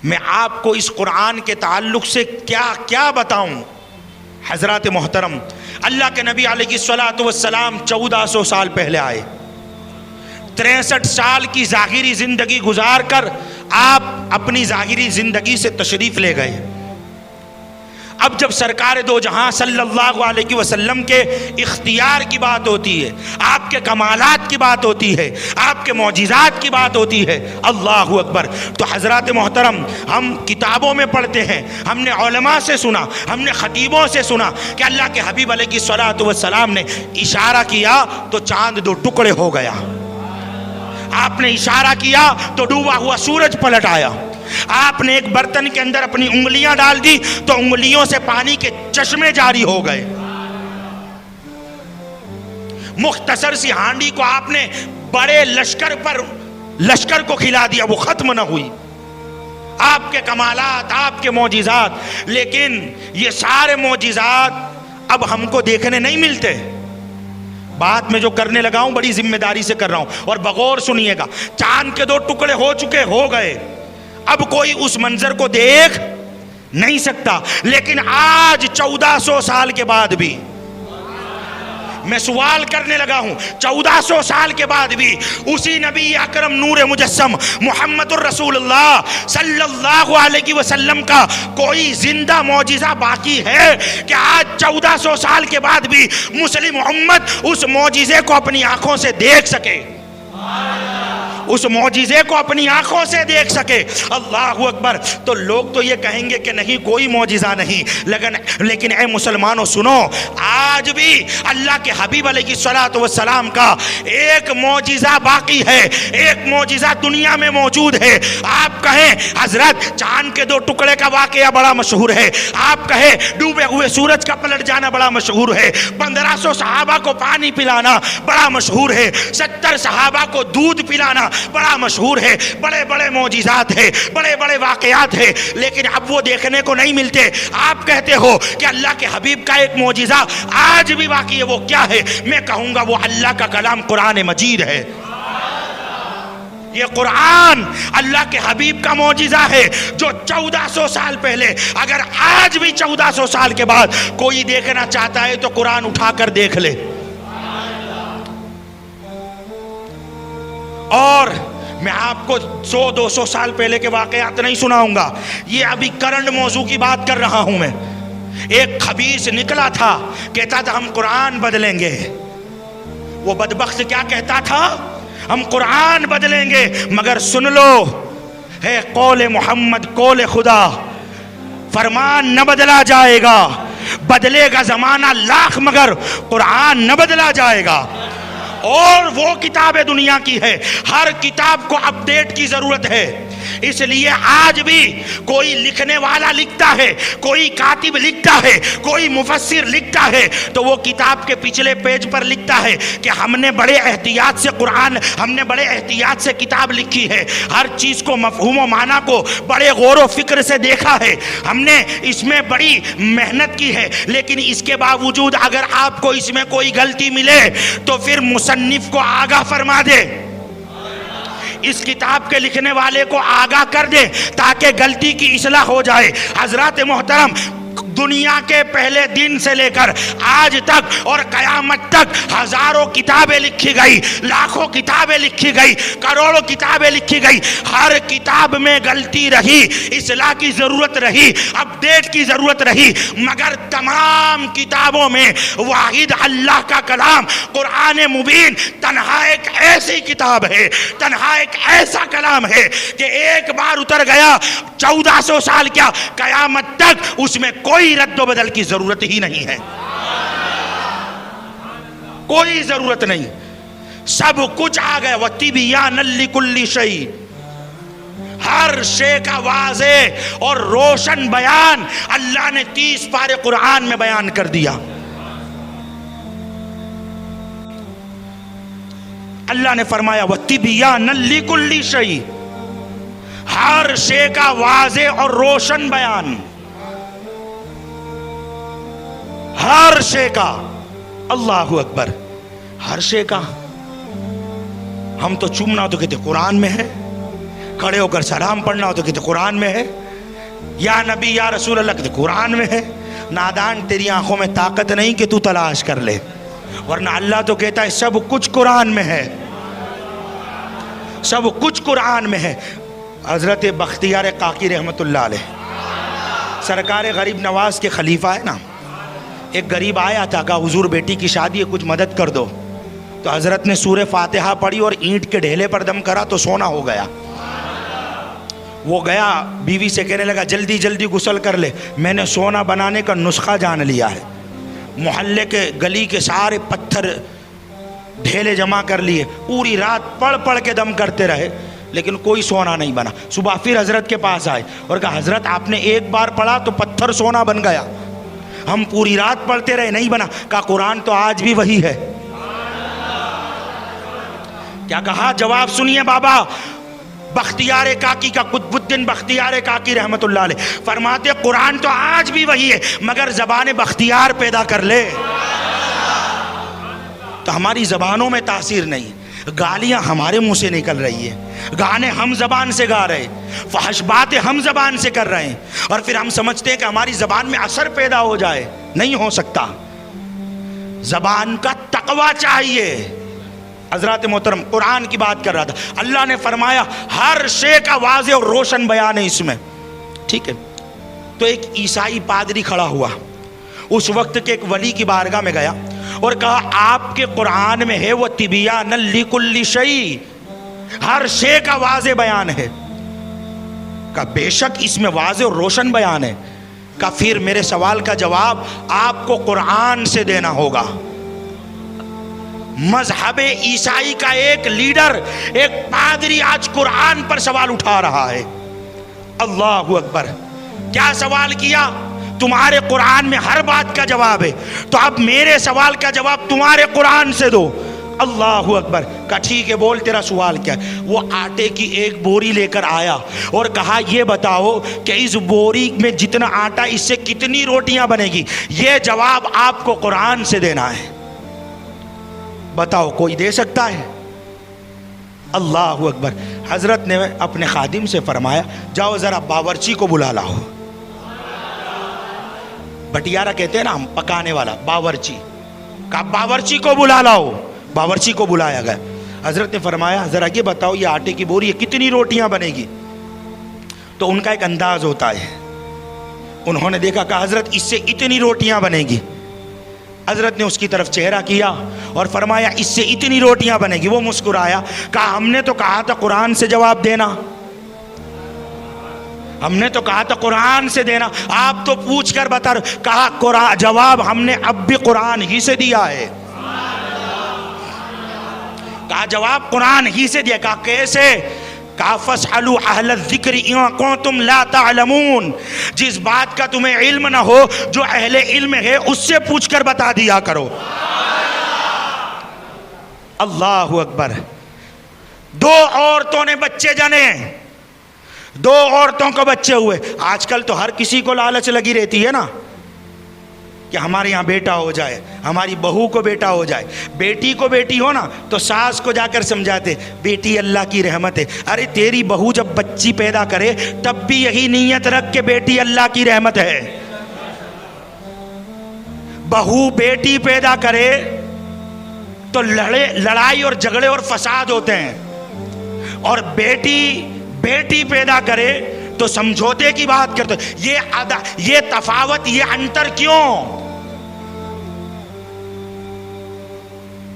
میں آپ کو اس قرآن کے تعلق سے کیا کیا بتاؤں. حضرات محترم، اللہ کے نبی علیہ الصلوۃ والسلام 1400 سال پہلے آئے. 63 سال کی ظاہری زندگی گزار کر آپ اپنی ظاہری زندگی سے تشریف لے گئے. اب جب سرکار دو جہاں صلی اللہ علیہ وسلم کے اختیار کی بات ہوتی ہے، آپ کے کمالات کی بات ہوتی ہے، آپ کے معجزات کی بات ہوتی ہے، اللہ اکبر، تو حضرات محترم، ہم کتابوں میں پڑھتے ہیں، ہم نے علماء سے سنا، ہم نے خطیبوں سے سنا کہ اللہ کے حبیب علیہ الصلوۃ والسلام نے اشارہ کیا تو چاند 2 ٹکڑے ہو گیا. آپ نے اشارہ کیا تو ڈوبا ہوا سورج پلٹ آیا. آپ نے ایک برتن کے اندر اپنی انگلیاں ڈال دی تو انگلیوں سے پانی کے چشمے جاری ہو گئے. مختصر سی ہانڈی کو آپ نے بڑے لشکر کو کھلا دیا، وہ ختم نہ ہوئی. آپ کے کمالات، آپ کے معجزات، لیکن یہ سارے معجزات اب ہم کو دیکھنے نہیں ملتے. بات میں جو کرنے لگا ہوں بڑی ذمہ داری سے کر رہا ہوں اور بغور سنیے گا. چاند کے 2 ٹکڑے ہو چکے، ہو گئے، اب کوئی اس منظر کو دیکھ نہیں سکتا. لیکن آج 1400 سال کے بعد بھی میں سوال کرنے لگا ہوں، 1400 سال کے بعد بھی اسی نبی اکرم نور مجسم محمد الرسول اللہ صلی اللہ علیہ وسلم کا کوئی زندہ معجزہ باقی ہے کہ آج 1400 سال کے بعد بھی مسلم امت اس معجزے کو اپنی آنکھوں سے دیکھ سکے، اس معجزے کو اپنی آنکھوں سے دیکھ سکے. اللہ اکبر. تو لوگ تو یہ کہیں گے کہ نہیں کوئی معجزہ نہیں، لیکن اے مسلمانوں سنو، آج بھی اللہ کے حبیب علیہ الصلوۃ والسلام کا ایک معجزہ باقی ہے، ایک معجزہ دنیا میں موجود ہے. آپ کہیں حضرت چاند کے 2 ٹکڑے کا واقعہ بڑا مشہور ہے، آپ کہیں ڈوبے ہوئے سورج کا پلٹ جانا بڑا مشہور ہے، 1500 صحابہ کو پانی پلانا بڑا مشہور ہے، 70 صحابہ کو دودھ پلانا بڑا مشہور ہے، بڑے بڑے معجزات ہیں، بڑے بڑے واقعات ہیں، لیکن اب وہ دیکھنے کو نہیں ملتے. آپ کہتے ہو کہ اللہ کے حبیب کا ایک معجزہ آج بھی باقی ہے، وہ کیا ہے؟ میں کہوں گا وہ اللہ کا کلام قرآن مجید ہے. یہ قرآن اللہ کے حبیب کا معجزہ ہے جو 1400 سال پہلے، اگر آج بھی 1400 سال کے بعد کوئی دیکھنا چاہتا ہے تو قرآن اٹھا کر دیکھ لے. اور میں آپ کو 100-200 سال پہلے کے واقعات نہیں سناؤں گا، یہ ابھی کرنٹ موضوع کی بات کر رہا ہوں میں. ایک خبیث نکلا تھا، کہتا تھا ہم قرآن بدلیں گے. وہ بدبخت کیا کہتا تھا؟ ہم قرآن بدلیں گے. مگر سن لو، ہے قول محمد قول خدا، فرمان نہ بدلا جائے گا، بدلے گا زمانہ لاکھ مگر قرآن نہ بدلا جائے گا. اور وہ کتاب دنیا کی ہے، ہر کتاب کو اپڈیٹ کی ضرورت ہے. اس لیے آج بھی کوئی لکھنے والا لکھتا ہے، کوئی کاتب لکھتا ہے، کوئی مفسر لکھتا ہے تو وہ کتاب کے پچھلے پیج پر لکھتا ہے کہ ہم نے بڑے احتیاط سے قرآن، ہم نے بڑے احتیاط سے کتاب لکھی ہے، ہر چیز کو مفہوم و معنی کو بڑے غور و فکر سے دیکھا ہے، ہم نے اس میں بڑی محنت کی ہے. لیکن اس کے باوجود اگر آپ کو اس میں کوئی غلطی ملے تو پھر مصنف کو آگاہ فرما دے، اس کتاب کے لکھنے والے کو آگاہ کر دے تاکہ غلطی کی اصلاح ہو جائے. حضرات محترم، دنیا کے پہلے دن سے لے کر آج تک اور قیامت تک ہزاروں کتابیں لکھی گئی، لاکھوں کتابیں لکھی گئی، کروڑوں کتابیں لکھی گئی. ہر کتاب میں غلطی رہی، اصلاح کی ضرورت رہی، اپڈیٹ کی ضرورت رہی، مگر تمام کتابوں میں واحد اللہ کا کلام قرآن مبین تنہا ایک ایسی کتاب ہے، تنہا ایک ایسا کلام ہے کہ ایک بار اتر گیا 1400 سال کیا قیامت تک اس میں کوئی رد و بدل کی ضرورت ہی نہیں ہے، کوئی ضرورت نہیں، سب کچھ آ گیا. وَتِبْيَانًا لِكُلِّ شَيْءٍ، ہر شے کا واضح اور روشن بیان اللہ نے 30 پارے قرآن میں بیان کر دیا. اللہ نے فرمایا وَتِبْيَانًا لِكُلِّ شَيْءٍ، ہر شے کا واضح اور روشن بیان، ہر شے کا. اللہ اکبر. ہر شے کا. ہم تو چومنا تو کہتے قرآن میں ہے، کھڑے ہو کر سلام پڑھنا ہو تو کہتے قرآن میں ہے، یا نبی یا رسول اللہ کہتے قرآن میں ہے۔ نادان، تیری آنکھوں میں طاقت نہیں کہ تو تلاش کر لے، ورنہ اللہ تو کہتا ہے سب کچھ قرآن میں ہے، سب کچھ قرآن میں ہے۔ حضرت بختیار کاکی رحمت اللہ علیہ سرکار غریب نواز کے خلیفہ ہے نا، ایک غریب آیا تھا، کہا حضور بیٹی کی شادی ہے، کچھ مدد کر دو۔ تو حضرت نے سورہ فاتحہ پڑھی اور اینٹ کے ڈھیلے پر دم کرا تو سونا ہو گیا۔ وہ گیا بیوی سے کہنے لگا جلدی جلدی غسل کر لے، میں نے سونا بنانے کا نسخہ جان لیا ہے۔ محلے کے گلی کے سارے پتھر ڈھیلے جمع کر لیے، پوری رات پڑھ پڑھ کے دم کرتے رہے، لیکن کوئی سونا نہیں بنا۔ صبح پھر حضرت کے پاس آئے اور کہا حضرت آپ نے ایک بار پڑھا تو پتھر سونا بن گیا، ہم پوری رات پڑھتے رہے نہیں بنا۔ کہا قرآن تو آج بھی وہی ہے۔ کیا کہا؟ جواب سنیے بابا بختیار کاکی کا، قطب الدین بختیار کاکی رحمت اللہ علیہ فرماتے قرآن تو آج بھی وہی ہے، مگر زبان بختیار پیدا کر لے تو ہماری زبانوں میں تاثیر نہیں۔ گالیاں ہمارے منہ سے نکل رہی ہے، گانے ہم زبان سے گا رہے، فحش باتیں ہم زبان سے کر رہے ہیں، اور پھر ہم سمجھتے ہیں کہ ہماری زبان میں اثر پیدا ہو جائے۔ نہیں ہو سکتا، زبان کا تقوی چاہیے۔ حضرات محترم قرآن کی بات کر رہا تھا، اللہ نے فرمایا ہر شے کا واضح اور روشن بیان ہے اس میں، ٹھیک ہے؟ تو ایک عیسائی پادری کھڑا ہوا، اس وقت کے ایک ولی کی بارگاہ میں گیا اور کہا آپ کے قرآن میں ہے وہ تبیان لکل شیء، ہر شے کا واضح بیان ہے۔ کہا بے شک اس میں واضح اور روشن بیان ہے۔ کہا پھر میرے سوال کا جواب آپ کو قرآن سے دینا ہوگا۔ مذہب عیسائی کا ایک لیڈر، ایک پادری آج قرآن پر سوال اٹھا رہا ہے۔ اللہ اکبر! کیا سوال کیا؟ تمہارے قرآن میں ہر بات کا جواب ہے، تو اب میرے سوال کا جواب تمہارے قرآن سے دو۔ اللہ اکبر! کہا ٹھیک ہے، بول تیرا سوال کیا ہے؟ وہ آٹے کی ایک بوری لے کر آیا اور کہا یہ بتاؤ کہ اس بوری میں جتنا آٹا اس سے کتنی روٹیاں بنے گی، یہ جواب آپ کو قرآن سے دینا ہے۔ بتاؤ کوئی دے سکتا ہے؟ اللہ اکبر! حضرت نے اپنے خادم سے فرمایا جاؤ ذرا باورچی کو بلا لاؤ۔ بٹیارہ کہتے ہیں نا ہم، پکانے والا، باورچی۔ کہا باورچی کو بلا لاؤ۔ باورچی کو بلایا گیا۔ حضرت نے فرمایا ذرا یہ بتاؤ یہ آٹے کی بوری ہے کتنی روٹیاں بنے گی؟ تو ان کا ایک انداز ہوتا ہے، انہوں نے دیکھا، کہا حضرت اس سے اتنی روٹیاں بنے گی۔ حضرت نے اس کی طرف چہرہ کیا اور فرمایا اس سے اتنی روٹیاں بنے گی۔ وہ مسکرایا، کہا ہم نے تو کہا تھا قرآن سے جواب دینا، ہم نے تو کہا تھا قرآن سے دینا، آپ تو پوچھ کر بتا رہے۔ کہا جواب ہم نے اب بھی قرآن ہی سے دیا ہے۔ کہا جواب قرآن ہی سے دیا۔ کہا کیسے؟ کہا فاسألوا اہل الذکر ان کنتم لا تعلمون، جس بات کا تمہیں علم نہ ہو جو اہل علم ہے اس سے پوچھ کر بتا دیا کرو۔ اللہ اکبر! دو عورتوں نے بچے جنے، دو عورتوں کو بچے ہوئے۔ آج کل تو ہر کسی کو لالچ لگی رہتی ہے نا کہ ہمارے یہاں بیٹا ہو جائے، ہماری بہو کو بیٹا ہو جائے۔ بیٹی کو بیٹی ہو نا تو ساس کو جا کر سمجھاتے بیٹی اللہ کی رحمت ہے۔ ارے تیری بہو جب بچی پیدا کرے تب بھی یہی نیت رکھ کے بیٹی اللہ کی رحمت ہے۔ بہو بیٹی پیدا کرے تو لڑائی اور جھگڑے اور فساد ہوتے ہیں، اور بیٹی پیدا کرے تو سمجھوتے کی بات کرتے۔ یہ تفاوت، یہ انتر کیوں؟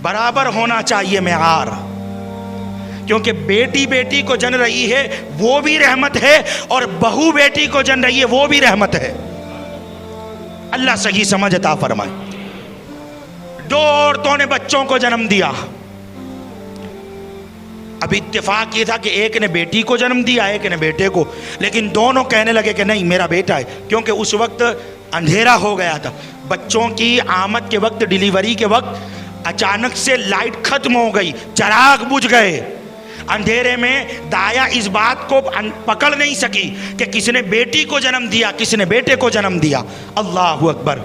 برابر ہونا چاہیے معیار، کیونکہ بیٹی کو جن رہی ہے وہ بھی رحمت ہے، اور بہو بیٹی کو جن رہی ہے وہ بھی رحمت ہے۔ اللہ صحیح سمجھ عطا فرمائے۔ دو عورتوں نے بچوں کو جنم دیا۔ اب اتفاق یہ تھا کہ ایک نے بیٹی کو جنم دیا، ایک نے بیٹے کو، لیکن دونوں کہنے لگے کہ نہیں میرا بیٹا ہے، کیونکہ اس وقت اندھیرا ہو گیا تھا۔ بچوں کی آمد کے وقت، ڈیلیوری کے وقت اچانک سے لائٹ ختم ہو گئی، چراغ بجھ گئے۔ اندھیرے میں دایا اس بات کو پکڑ نہیں سکی کہ کس نے بیٹی کو جنم دیا، کس نے بیٹے کو جنم دیا۔ اللہ اکبر!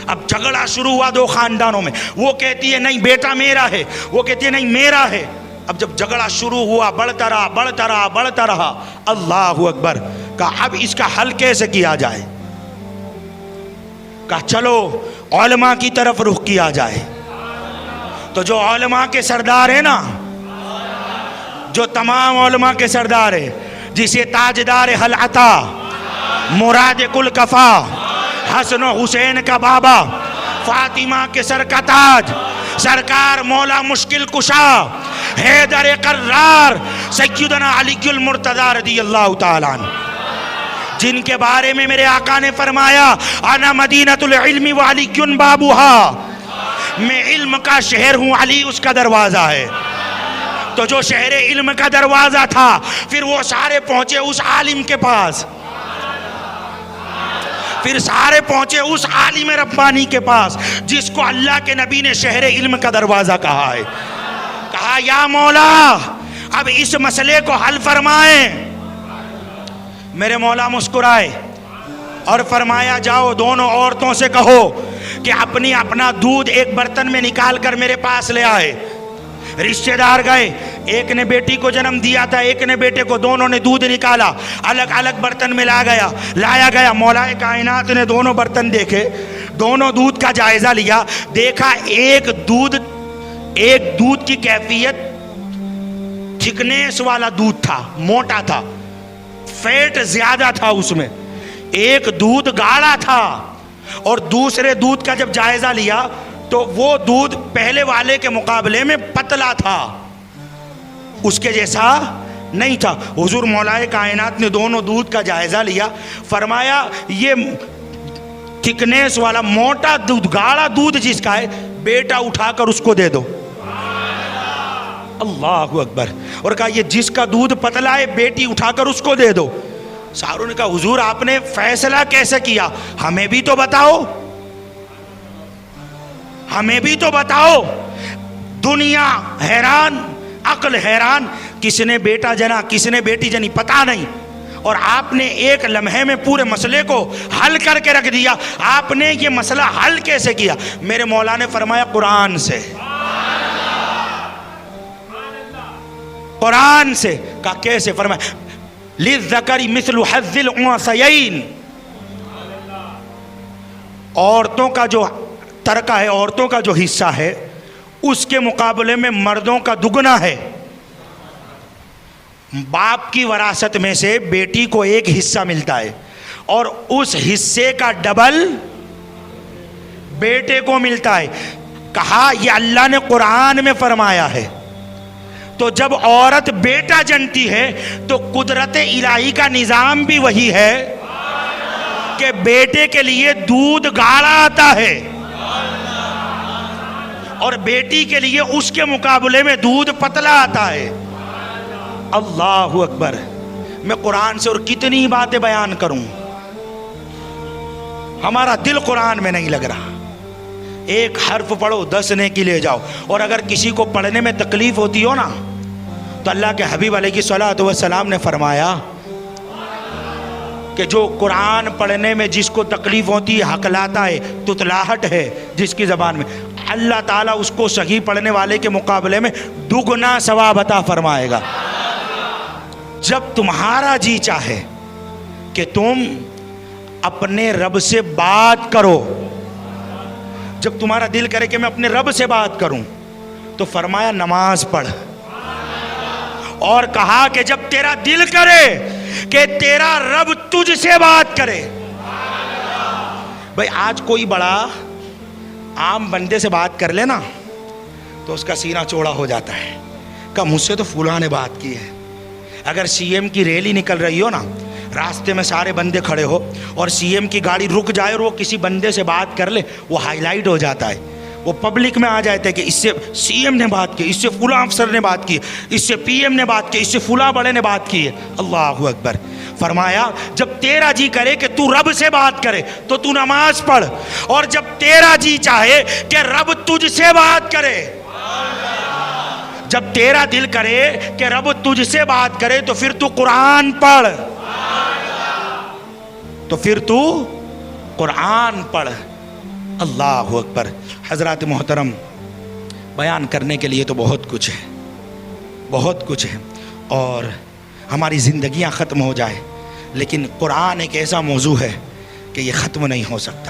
اب جھگڑا شروع ہوا دو خاندانوں میں۔ وہ کہتی ہے نہیں بیٹا میرا ہے، وہ کہتی ہے نہیں میرا ہے۔ اب جب جھگڑا شروع ہوا بڑھتا رہا، اللہ اکبر، کہا اب اس کا حل کیسے کیا جائے؟ کہا چلو علماء کی طرف رخ کیا جائے۔ تو جو علماء کے سردار ہیں نا، جو تمام علماء کے سردار ہیں، جسے تاجدار حل عطا، مراد کل کفا، حسن و حسین کا بابا، فاطمہ کے سر کا تاج، سرکار مولا مشکل کشا، حیدر قرار، سیدنا علی المرتضی رضی اللہ تعالیٰ عنہ، جن کے بارے میں میرے آقا نے فرمایا انا مدینۃ العلم وعلی بابوہا، میں علم کا شہر ہوں، علی اس کا دروازہ ہے۔ تو جو شہر علم کا دروازہ تھا، پھر وہ سارے پہنچے اس عالم کے پاس، پھر سارے پہنچے اس عالم ربانی کے پاس جس کو اللہ کے نبی نے شہر علم کا دروازہ کہا ہے۔ کہا یا مولا اب اس مسئلے کو حل فرمائیں۔ میرے مولا مسکرائے اور فرمایا جاؤ دونوں عورتوں سے کہو کہ اپنا دودھ ایک برتن میں نکال کر میرے پاس لے آئے۔ رشتہ دار گئے، ایک نے بیٹی کو جنم دیا تھا، ایک نے بیٹے کو، دونوں نے دودھ نکالا، الگ الگ برتن میں لایا گیا۔ مولا کائنات نے دونوں برتن دیکھے، دونوں دودھ کا جائزہ لیا، دیکھا ایک دودھ کی کیفیت تھکنیس والا دودھ تھا، موٹا تھا، فیٹ زیادہ تھا اس میں، ایک دودھ گاڑھا تھا، اور دوسرے دودھ کا جب جائزہ لیا تو وہ دودھ پہلے والے کے مقابلے میں پتلا تھا، اس کے جیسا نہیں تھا۔ حضور مولا کائنات نے دونوں دودھ کا جائزہ لیا، فرمایا یہ تھکنیس والا موٹا دودھ، گاڑھا دودھ جس کا ہے، بیٹا اٹھا کر اس کو دے دو۔ اللہ اکبر۔ اور کہا یہ جس کا دودھ پتلا ہے، بیٹی اٹھا کر اس کو دے دو۔ ساروں نے کہا حضور آپ نے فیصلہ کیسے کیا؟ ہمیں بھی تو بتاؤ، ہمیں بھی تو بتاؤ۔ دنیا حیران، عقل حیران، کس نے بیٹا جنا کس نے بیٹی جنی پتہ نہیں، اور آپ نے ایک لمحے میں پورے مسئلے کو حل کر کے رکھ دیا۔ آپ نے یہ مسئلہ حل کیسے کیا؟ میرے مولا نے فرمایا قرآن سے، قرآن سے۔ کہا کیسے؟ فرمایا لِلذَّكَرِ مِثْلُ حَظِّ الْأُنثَيَيْنِ، عورتوں کا جو ترکہ ہے، عورتوں کا جو حصہ ہے، اس کے مقابلے میں مردوں کا دگنا ہے۔ باپ کی وراثت میں سے بیٹی کو ایک حصہ ملتا ہے، اور اس حصے کا ڈبل بیٹے کو ملتا ہے۔ کہا یہ اللہ نے قرآن میں فرمایا ہے۔ تو جب عورت بیٹا جنتی ہے تو قدرت الہی کا نظام بھی وہی ہے کہ بیٹے کے لیے دودھ گاڑھا آتا ہے، اور بیٹی کے لیے اس کے مقابلے میں دودھ پتلا آتا ہے۔ اللہ اکبر۔ میں قرآن سے اور کتنی باتیں بیان کروں، ہمارا دل قرآن میں نہیں لگ رہا۔ ایک حرف پڑھو 10 نیکی لے جاؤ، اور اگر کسی کو پڑھنے میں تکلیف ہوتی ہو نا، تو اللہ کے حبیب علیہ الصلوۃ والسلام نے فرمایا کہ جو قرآن پڑھنے میں جس کو تکلیف ہوتی ہے، ہکلاتا ہے، تتلاہٹ ہے جس کی زبان میں، اللہ تعالیٰ اس کو صحیح پڑھنے والے کے مقابلے میں دگنا ثواب عطا فرمائے گا۔ جب تمہارا جی چاہے کہ تم اپنے رب سے بات کرو، جب تمہارا دل کرے کہ میں اپنے رب سے بات کروں، تو فرمایا نماز پڑھ۔ اور کہا کہ جب تیرا دل کرے کہ تیرا رب تجھ سے بات کرے، بھئی آج کوئی بڑا عام بندے سے بات کر لے نا تو اس کا سینہ چوڑا ہو جاتا ہے، کہ مجھ سے تو فلاں نے بات کی ہے۔ اگر سی ایم کی ریلی نکل رہی ہو نا، راستے میں سارے بندے کھڑے ہو، اور سی ایم کی گاڑی رک جائے اور وہ کسی بندے سے بات کر لے، وہ ہائی لائٹ ہو جاتا ہے، وہ پبلک میں آ جاتے ہیں کہ اس سے سی ایم نے بات کی، اس سے فلاں افسر نے بات کی، اس سے پی ایم نے بات کی، اس سے فلاں بڑے نے بات کی ہے۔ اللہ اکبر۔ فرمایا جب تیرا جی کرے کہ تو رب سے بات کرے تو تو نماز پڑھ، اور جب تیرا جی چاہے کہ رب تجھ سے بات کرے، جب تیرا دل کرے کہ رب تجھ سے بات کرے، تو پھر تو قرآن پڑھ، تو پھر تو قرآن پڑھ۔ اللہ اکبر۔ حضرات محترم، بیان کرنے کے لیے تو بہت کچھ ہے، بہت کچھ ہے، اور ہماری زندگیاں ختم ہو جائے، لیکن قرآن ایک ایسا موضوع ہے کہ یہ ختم نہیں ہو سکتا۔